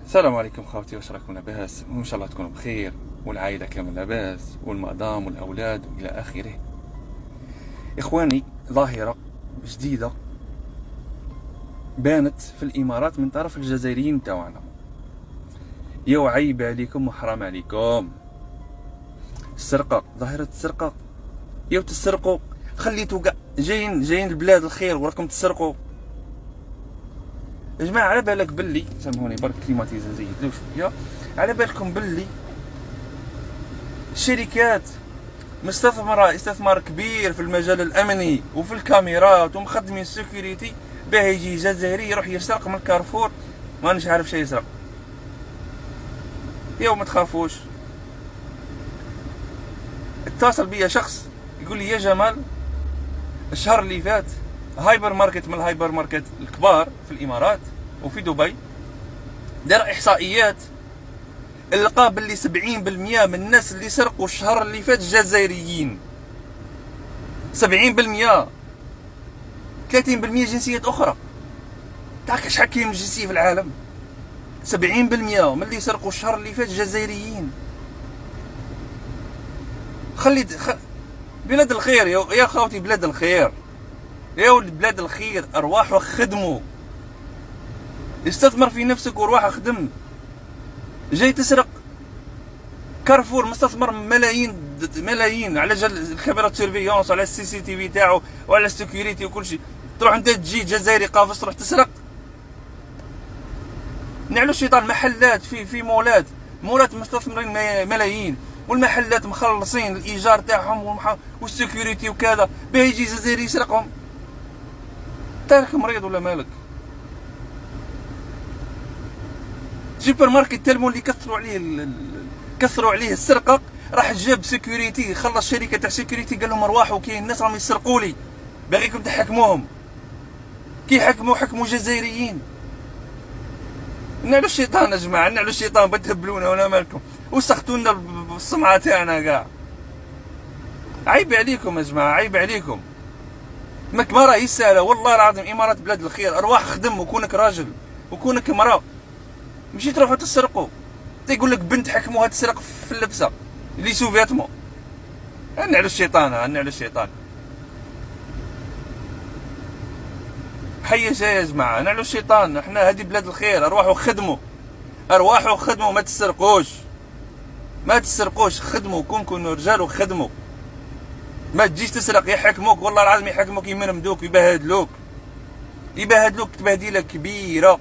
السلام عليكم خوتي، واش راكم لاباس؟ وان شاء الله تكونوا بخير والعائله كامل لاباس والمدام والاولاد والى اخره. اخواني، ظاهره جديده بانت في الامارات من طرف الجزائريين تاعنا. يا عيب عليكم وحرام عليكم. السرقه، ظاهره السرقه. يا تسرقوا، خليتوا كاع جايين البلاد الخير وراكم تسرقوا. يا جماعه، على بالك باللي، سامحوني برك كليماتيزا زيد لو شويه، على بالكم باللي الشركات مستثمره استثمار كبير في المجال الامني وفي الكاميرات ومخدمين السيكوريتي باه يجي جزائري يروح يسرق من كارفور مانيش عارف شي يسرق. يا ما تخافوش. اتصل بيا شخص يقول لي يا جمال، الشهر اللي فات هايبر ماركت من الهايبر ماركت الكبار في الامارات وفي دبي دار احصائيات، لقى باللي 70% من الناس اللي سرقوا الشهر اللي فات جزائريين. 70%. 30% جنسيات اخرى. تعرف شحال كاين من جنسيه في العالم؟ 70% من اللي سرقوا الشهر اللي فات جزائريين. بلاد الخير يا خوتي، بلاد الخير يا ولد، بلاد الخير. ارواحوا خدموا، استثمر في نفسك وارواح خدم. جاي تسرق كارفور مستثمر ملايين على جال الكاميرا سيرفيونس وعلى السي سي تي في تاعو وعلى السيكوريتي وكل شيء، تروح انت تجي جزائري قافص تروح تسرق. نعلو الشيطان. محلات في مولات مستثمرين ملايين، والمحلات مخلصين الايجار تاعهم والسيكوريتي وكذا، باه يجي جزائري يسرقهم. تارك مريض ولا مالك؟ سوبر ماركت تلمو اللي كثروا عليه السرقه، راح جاب سيكوريتي، خلص شركه تاع سيكوريتي، قال لهم ارواحوا كاين الناس راهم يسرقوا لي، باغيكم تحكموهم. كي حكموا جزائريين. نعلو الشيطان يا جماعه، نعلو الشيطان، بتهبلونا ولا مالكم؟ وسختوا لنا السمعه تاعنا كاع. عيب عليكم يا جماعه، عيب عليكم. ما راهي سهله والله العظيم. امارات بلاد الخير. ارواح خدم وكونك راجل وكونك مراه، ماشي تروحوا تسرقوا. يقول لك بنت حكموها تسرق في اللبسه اللي سوفيتمو. نعلو الشيطان، نعلو الشيطان. حي جاي يا جماعه، نعلو الشيطان. احنا هذه بلاد الخير. ارواحوا خدموا، ما تسرقوش، خدموا. كونوا رجال وخدموا. ما تجيش تسرق، يحكموك والله العظيم، يحكموك، يمرمدوك، يبهدلوك تبهديله كبيره.